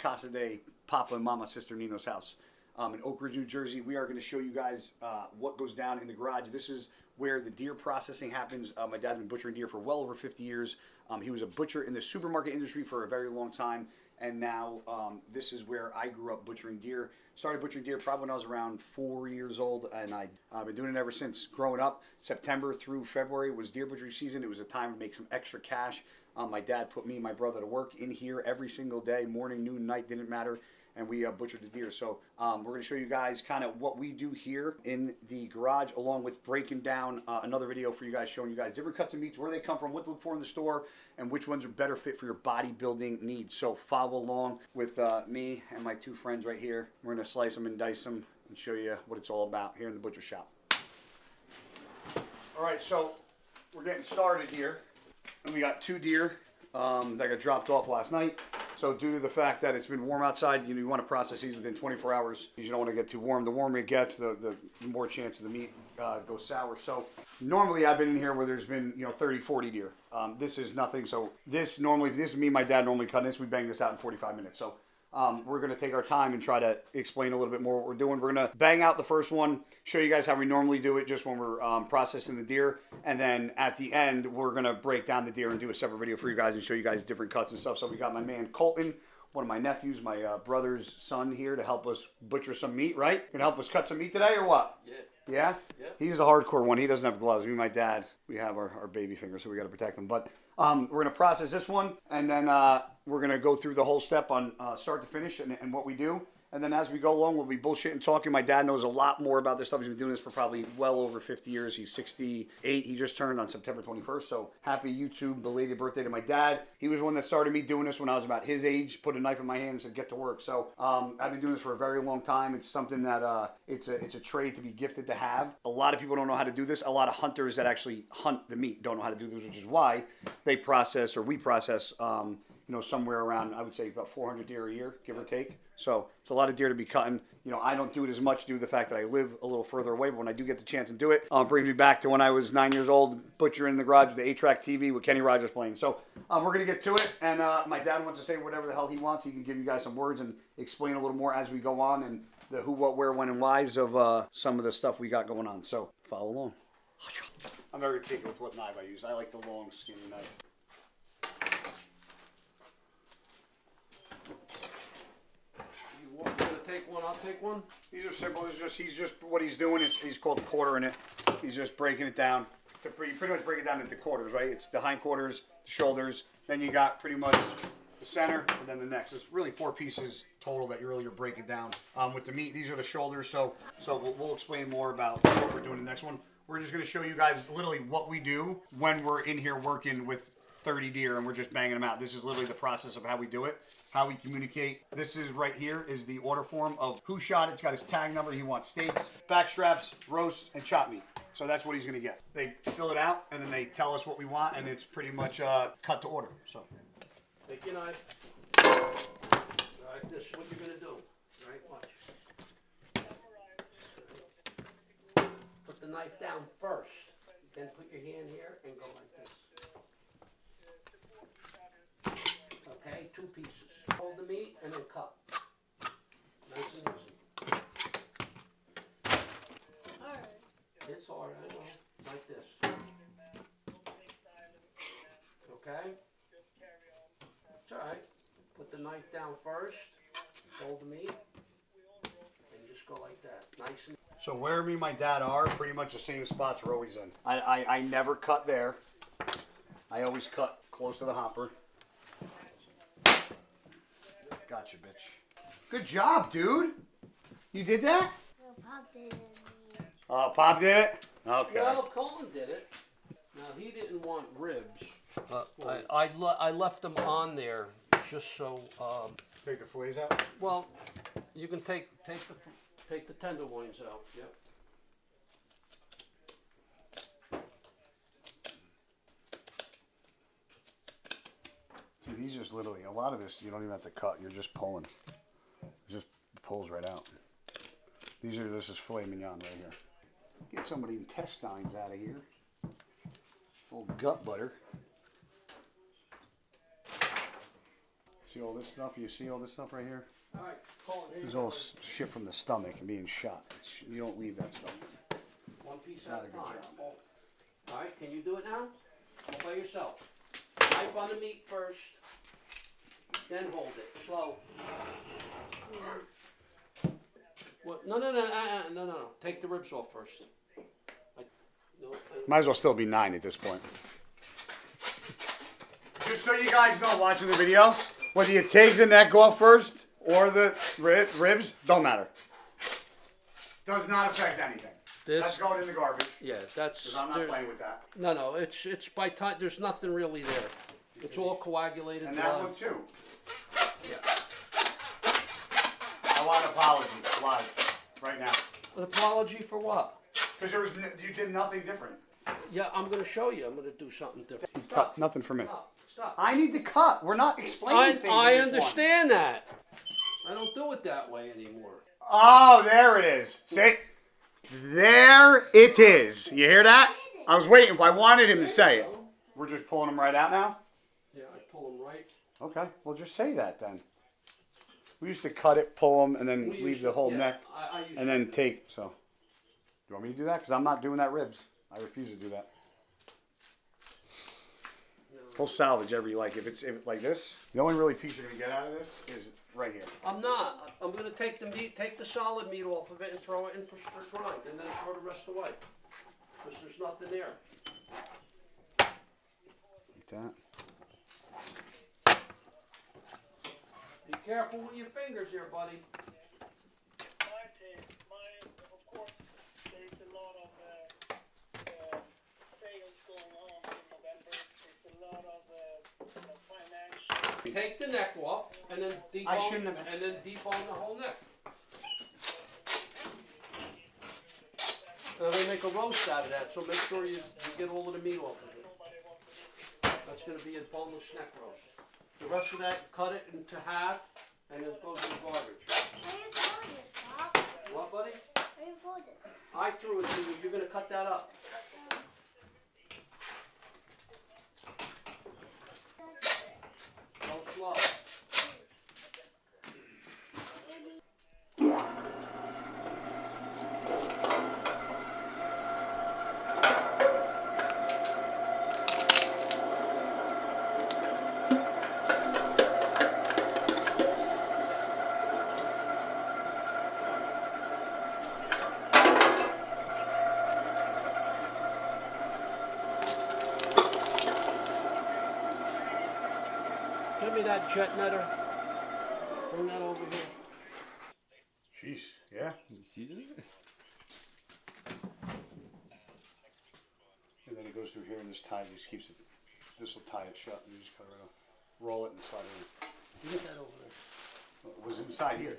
Casa de Papa and Mama Cisternino's house in Oak Ridge, New Jersey. We are going to show you guys what goes down in the garage. This is where the deer processing happens. My dad's been butchering deer for well over 50 years. He was a butcher in the supermarket industry for a very long time. And now this is where I grew up butchering deer. Started butchering deer probably when I was around 4 years old, and I've been doing it ever since. Growing up, September through February was deer butchery season. It was a time to make some extra cash. My dad put me and my brother to work in here every single day, morning, noon, night, didn't matter. And we butchered the deer. So we're going to show you guys kind of what we do here in the garage, along with breaking down another video for you guys, showing you guys different cuts of meats, where they come from, what to look for in the store, and which ones are better fit for your bodybuilding needs. So follow along with me and my two friends right here. We're going to slice them and dice them and show you what it's all about here in the butcher shop. All right, so we're getting started here. And we got two deer that got dropped off last night. So due to the fact that it's been warm outside, you want to process these within 24 hours. You don't want to get too warm. The warmer it gets, the more chance of the meat goes sour. So normally I've been in here where there's been 30, 40 deer. This is nothing. So this is me and my dad normally cutting this. We bang this out in 45 minutes. So we're going to take our time and try to explain a little bit more what we're doing. We're going to bang out the first one, show you guys how we normally do it just when we're processing the deer. And then at the end, we're going to break down the deer and do a separate video for you guys and show you guys different cuts and stuff. So we got my man Colton, one of my nephews, my brother's son here to help us butcher some meat, right? Going to help us cut some meat today or what? Yeah. Yeah? Yeah. He's a hardcore one. He doesn't have gloves. Me and my dad, we have our baby fingers, so we got to protect them. But we're going to process this one, and then we're going to go through the whole step on start to finish and what we do. And then as we go along, we'll be bullshitting, talking. My dad knows a lot more about this stuff. He's been doing this for probably well over 50 years. He's 68. He just turned on September 21st. So happy YouTube, belated birthday to my dad. He was the one that started me doing this when I was about his age, put a knife in my hand and said, get to work. So I've been doing this for a very long time. It's something that it's a trade to be gifted to have. A lot of people don't know how to do this. A lot of hunters that actually hunt the meat don't know how to do this, which is why they process, or we process, somewhere around, I would say about 400 deer a year, give or take. So it's a lot of deer to be cutting. I don't do it as much due to the fact that I live a little further away, but when I do get the chance to do it, it brings me back to when I was 9 years old, butchering in the garage with the 8-track TV with Kenny Rogers playing. So we're going to get to it, and my dad wants to say whatever the hell he wants. He can give you guys some words and explain a little more as we go on, and the who, what, where, when, and whys of some of the stuff we got going on. So follow along. I'm very picky with what knife I use. I like the long, skinny knife. Take one, I'll take one. These are simple. He's just what he's doing. He's called quartering it. He's just breaking it down. You pretty much break it down into quarters, right? It's the hindquarters, the shoulders. Then you got pretty much the center, and then the neck. So it's really 4 pieces total that you're breaking down. With the meat, these are the shoulders. So we'll explain more about what we're doing in the next one. We're just going to show you guys literally what we do when we're in here working with 30 deer and we're just banging them out. This is literally the process of how we do it, how we communicate. This is right here is the order form of who shot it. It's got his tag number. He wants steaks, back straps, roast, and chop meat. So that's what he's going to get. They fill it out and then they tell us what we want, and it's pretty much cut to order. So take your knife. All right, this is what you're going to do. All right, watch. Put the knife down first. Then put your hand here and go like this. Okay, 2 pieces. Hold the meat and then cut. Nice and easy. Alright. It's hard, I know. Like this. Okay? It's alright. Put the knife down first. Hold the meat. And just go like that. Nice and so where me and my dad are, pretty much the same spots we're always in. I never cut there. I always cut close to the hopper. Gotcha, bitch. Good job, dude. You did that? No, Pop did it. Oh, Pop did it? Okay. well, Colin did it. Now, he didn't want ribs. I left them on there just so... Take the fillets out? Well, you can take the tenderloins out, yep. See, these just literally, a lot of this you don't even have to cut, you're just pulling. It just pulls right out. This is filet mignon right here. Get some of the intestines out of here. A little gut butter. See all this stuff? You see all this stuff right here? All right, call it. This is all shit from the stomach and being shot. You don't leave that stuff. One piece Not at a a good time. job. All right, can you do it now? All by yourself. Knife on the meat first, then hold it slow. What? No. Take the ribs off first. Might as well still be 9 at this point. Just so you guys know, watching the video, whether you take the neck off first or the ribs, don't matter. Does not affect anything. That's going in the garbage. Yeah, that's. Because I'm not playing with that. No. It's by time. There's nothing really there. It's all coagulated. And that one too. Yeah. I want an apology live right now. An apology for what? Because you did nothing different. Yeah, I'm going to show you. I'm going to do something different. Cut nothing for me. Stop. I need to cut. We're not explaining things. I in this understand that. I don't do it that way anymore. Oh, there it is. See? There it is. You hear that? I was waiting. I wanted him to say it. We're just pulling them right out now? Yeah, I pull them right. Okay. Well, just say that then. We used to cut it, pull them, and then leave the whole neck. And then take. So, do you want me to do that? Because I'm not doing that ribs. I refuse to do that. We'll salvage every, if it's like this. The only really piece you're going to get out of this is right here. I'm not. I'm going to take the meat, take the solid meat off of it and throw it in for grind. And then throw the rest away. Because there's nothing there. Like that. Be careful with your fingers here, buddy. Of course, there's a lot of sales going on in November. There's a lot of financial. Take the neck off and then debone the whole neck. And they make a roast out of that, so make sure you get all of the meat off of it. That's going to be a boneless neck roast. The rest of that, cut it into half, and then it goes in the garbage. What, buddy? I threw it to you. You're going to cut that up. Go slow. Give me that jet netter. Bring that over here. Jeez, yeah. Seasoning? And then it goes through here and this ties, this keeps it, this will tie it shut and you just cut it off. Roll it and slide it in. Get that over there. Well, it was inside here.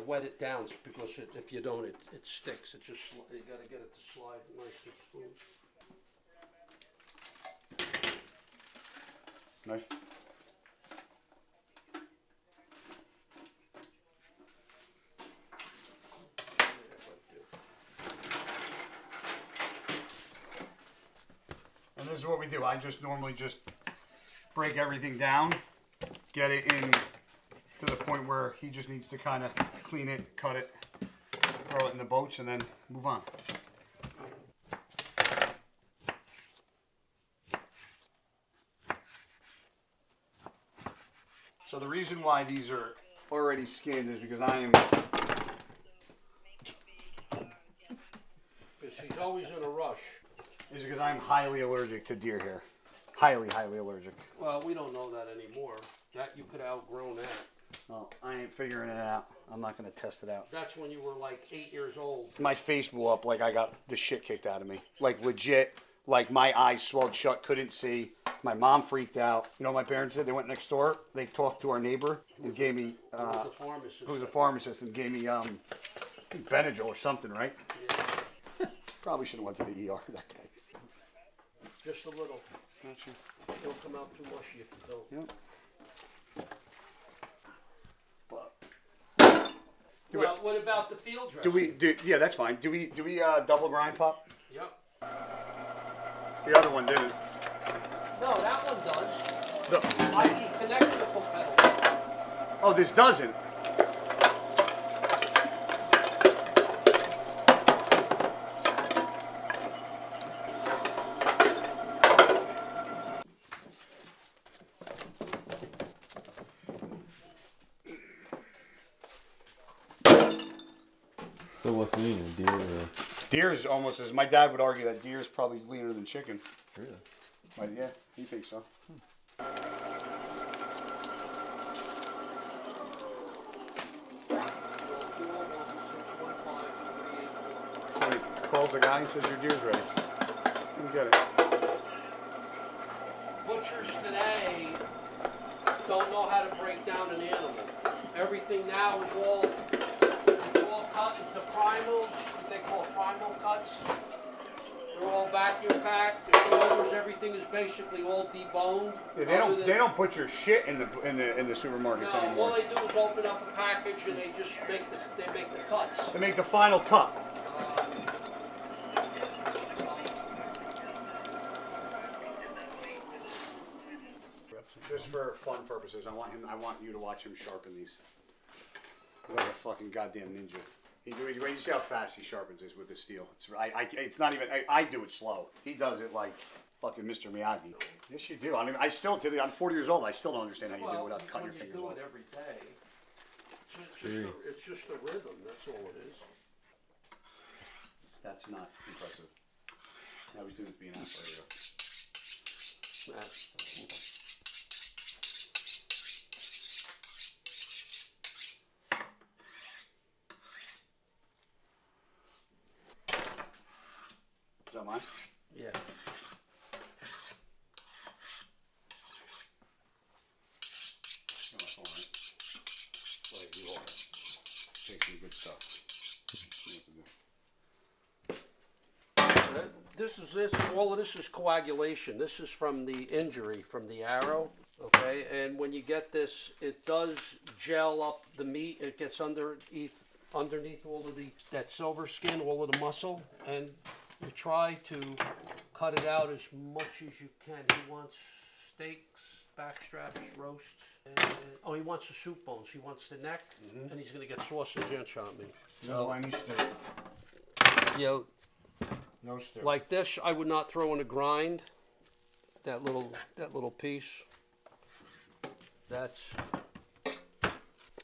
Wet it down because if you don't, it sticks. It just you got to get it to slide nice and smooth. Knife. And this is what we do. I just normally just break everything down, get it in to the point where he just needs to kind of clean it, cut it, throw it in the boats, and then move on. So the reason why these are already skinned is because I am... Because he's always in a rush. Is because I'm highly allergic to deer hair. Highly allergic. Well, we don't know that anymore. That you could have outgrown that. Well, I ain't figuring it out. I'm not going to test it out. That's when you were like 8 years old. My face blew up like I got the shit kicked out of me. Like legit. Like my eyes swelled shut, couldn't see. My mom freaked out. You know what my parents did? They went next door. They talked to our neighbor and gave me... who was a pharmacist and gave me Benadryl or something, right? Yeah. Probably should have went to the ER that day. Just a little. Gotcha. It'll come out too mushy if you don't. Yep. Well, what about the field dressing? Yeah, that's fine. Do we double grind, Pop? Yep. The other one didn't. No, that one does. No. I just connected the foot pedal. Oh, this doesn't. So what's leaner, deer or Deer's almost as my dad would argue that deer's probably leaner than chicken. really? But yeah, he thinks so. So he calls the guy and says your deer's ready. Let me get it. Butchers today don't know how to break down an animal. Everything now is all cut into primals, what they call primal cuts. They're all vacuum packed. The shoulders, everything is basically all deboned. Yeah, they don't butcher shit in the supermarkets No, anymore. all they do is open up a package and they just make the cuts. They make the final cut. Just for fun purposes, I want you to watch him sharpen these. He's like a fucking goddamn ninja. You see how fast he sharpens this with the steel. It's not even. I do it slow. He does it like fucking Mr. Miyagi. Yes, you do. I mean, I still do. I'm 40 years old. I still don't understand how you do it without cutting your fingers off. When you do it every day, it's just a rhythm. That's all it is. That's not impressive. I was doing it being asked later. Is that mine? Yeah. No, that's all right. Well, you are. Take some good stuff. All of this is coagulation. This is from the injury, from the arrow. Okay, and when you get this, it does gel up the meat. It gets underneath all of that silver skin, all of the muscle, and you try to cut it out as much as you can. He wants steaks, backstraps, roasts. Oh, he wants the soup bones. He wants the neck, and he's gonna get sausage and chop meat. No, I need to. You know, No stew. like this, I would not throw in a grind. That little piece.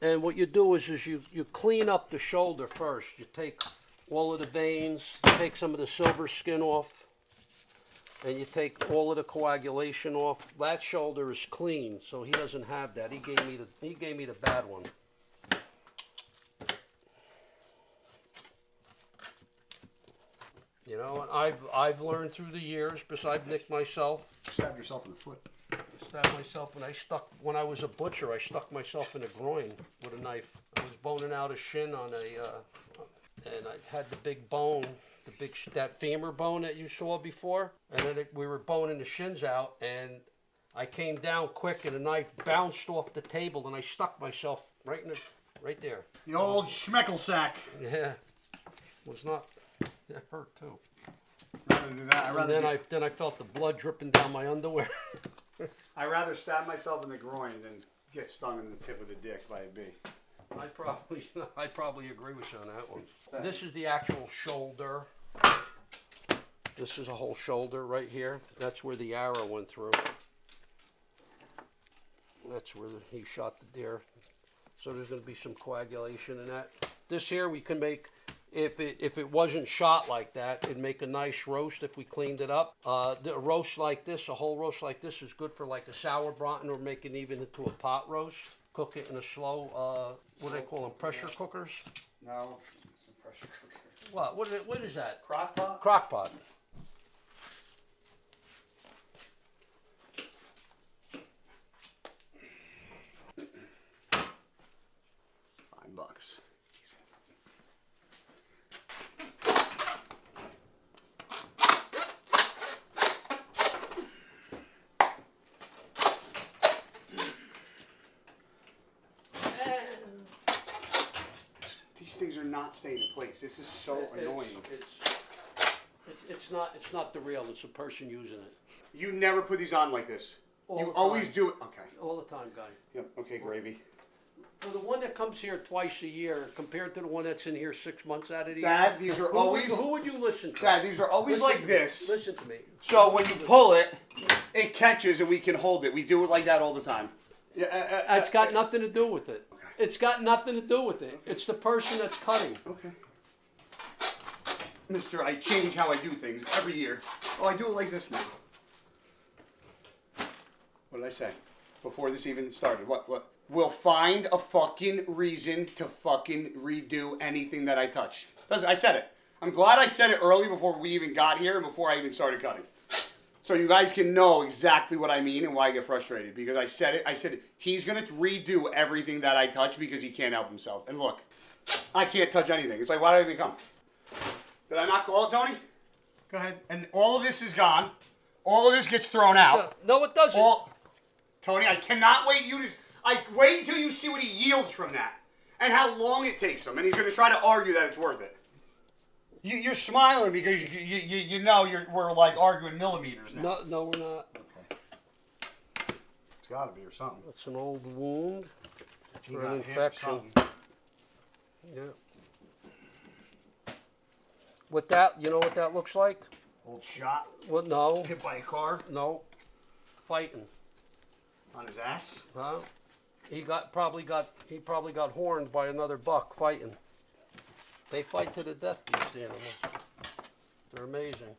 And what you do is you clean up the shoulder first. You take all of the veins, take some of the silver skin off, and you take all of the coagulation off. That shoulder is clean, so he doesn't have that. He gave me the bad one. You know, and I've learned through the years, because I've nicked myself. Stab yourself in the foot. Stabbed myself, and when I was a butcher, I stuck myself in the groin with a knife. I was boning out a shin on and I had the big bone, that femur bone that you saw before, and then we were boning the shins out, and I came down quick, and the knife bounced off the table, and I stuck myself right there. The old schmeckle sack. Yeah, was not. It hurt too. Rather than that, Then I felt the blood dripping down my underwear. I'd rather stab myself in the groin than get stung in the tip of the dick by a bee. I probably agree with you on that one. This is the actual shoulder. This is a whole shoulder right here. That's where the arrow went through. That's where he shot the deer. So there's going to be some coagulation in that. This here we can make. If it wasn't shot like that, it'd make a nice roast if we cleaned it up. A roast like this, a whole roast like this, is good for like a sour braten, or make it even into a pot roast. Cook it in a slow, what do they call them, pressure cookers? No, it's a pressure cooker. What is that? Crock pot? Crock pot. $5. These things are not staying in place. This is so annoying. It's not the real. It's the person using it You never put these on like this. All You the always time. do it. Okay. all the time, guy. Yep. Okay, gravy. For the one that comes here twice a year, compared to the one that's in here 6 months out of the year, Dad, these are always. who would you listen to? Dad, these are always Listen like to me. this. Listen to me. So when you pull it, it catches and we can hold it. We do it like that all the time. Yeah. It's got nothing to do with it. It's got nothing to do with it. It's the person that's cutting. Okay. Mister, I change how I do things every year. Oh, I do it like this now. What did I say? Before this even started. What? We'll find a fucking reason to fucking redo anything that I touch. I said it. I'm glad I said it early before we even got here and before I even started cutting. So you guys can know exactly what I mean and why I get frustrated. Because I said it. I said he's going to redo everything that I touch because he can't help himself. And look, I can't touch anything. It's like, why did I even come? Did I not call it, Tony? Go ahead. And all of this is gone. All of this gets thrown out. No, it doesn't. Tony, I cannot wait I wait until you see what he yields from that. And how long it takes him. And he's going to try to argue that it's worth it. You're smiling because you know we're like arguing millimeters now. No, we're not. Okay. It's got to be or something. That's an old wound You or an got hit or infection. something. Yeah. What that? You know what that looks like? Old shot. Well, no, Hit by a car no. Fighting, on his ass. huh? He probably got horned by another buck fighting. They fight to the death, these animals. They're amazing.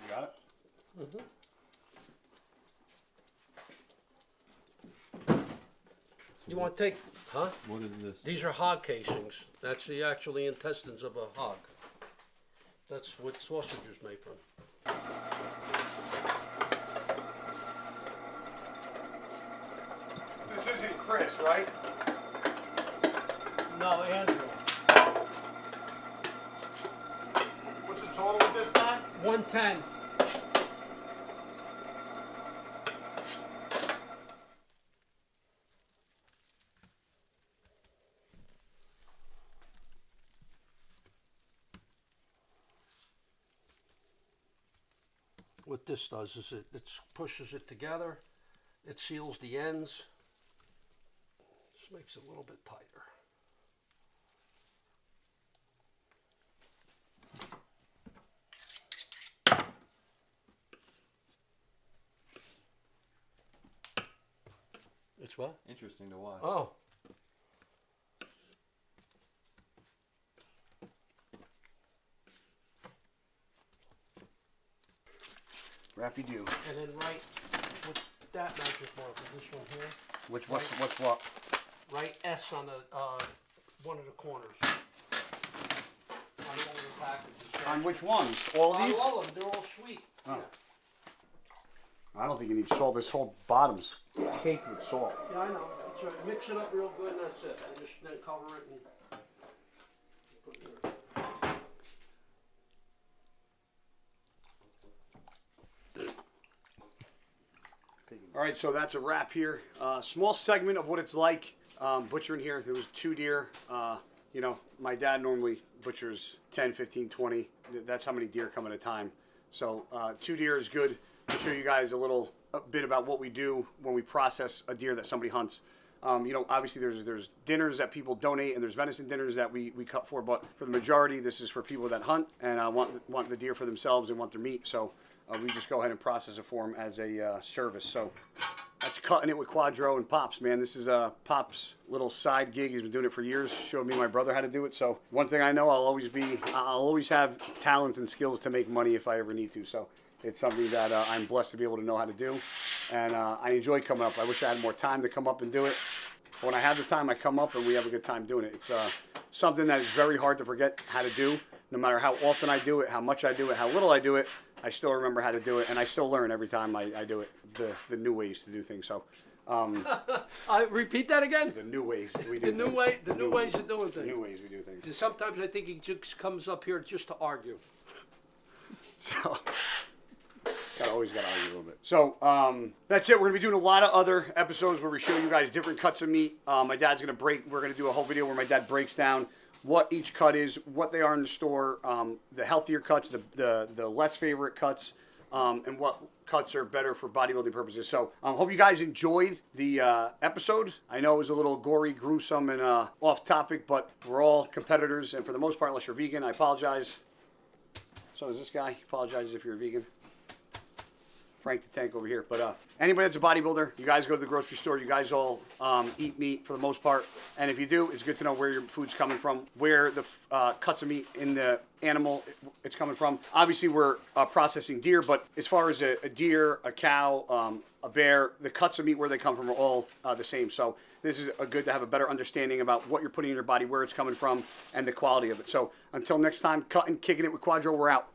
You got it? You want to take, huh? What is this? These are hog casings. That's the actually intestines of a hog. That's what sausage is made from. This isn't Chris, right? No, Andrew. What's the total with this time? 110. What this does is it pushes it together, it seals the ends, just makes it a little bit tighter. It's what? Interesting to watch. Oh. Rappy do. And then right, what's that magic marker? This one here? What's what? Right S on the one of the corners. On one of the packages. On which ones? All of On these? all of them, they're all sweet. Oh. Yeah. I don't think you need salt. This whole bottom's caked with salt. Yeah, I know. That's right. Mix it up real good and that's it. And just then cover it and put it there. All right, so that's a wrap here. Small segment of what it's like butchering here. There was 2 deer. You know, my dad normally butchers 10, 15, 20. That's how many deer come at a time. So 2 deer is good to show you guys a bit about what we do when we process a deer that somebody hunts. You know, obviously there's dinners that people donate and there's venison dinners that we cut for, but for the majority, this is for people that hunt and want the deer for themselves and want their meat. So we just go ahead and process it for them as a service. So that's cutting it with Quadro and Pops, man. This is Pops' little side gig. He's been doing it for years. Showed me and my brother how to do it. So one thing I know, I'll always have talents and skills to make money if I ever need to. So it's something that I'm blessed to be able to know how to do. And I enjoy coming up. I wish I had more time to come up and do it. But when I have the time, I come up and we have a good time doing it. It's something that is very hard to forget how to do. No matter how often I do it, how much I do it, how little I do it, I still remember how to do it. And I still learn every time I do it, the new ways to do things. So Repeat that again. The new ways we do The new things. way, the new ways of doing The new things. ways we do things. Sometimes I think he just comes up here just to argue. So, always gotta argue a little bit. So, that's it. We're gonna be doing a lot of other episodes where we show you guys different cuts of meat. My dad's gonna we're gonna do a whole video where my dad breaks down what each cut is, what they are in the store, the healthier cuts, the less favorite cuts, and what cuts are better for bodybuilding purposes. So, hope you guys enjoyed the episode. I know it was a little gory, gruesome, and off topic, but we're all competitors, and for the most part, unless you're vegan, I apologize. So is this guy. He apologizes if you're a vegan. Frank the Tank over here. But anybody that's a bodybuilder, you guys go to the grocery store. You guys all eat meat for the most part. And if you do, it's good to know where your food's coming from, where the cuts of meat in the animal it's coming from. Obviously, we're processing deer, but as far as a deer, a cow, a bear, the cuts of meat, where they come from, are all the same. So this is good to have a better understanding about what you're putting in your body, where it's coming from, and the quality of it. So until next time, cutting, kicking it with Quadro, we're out.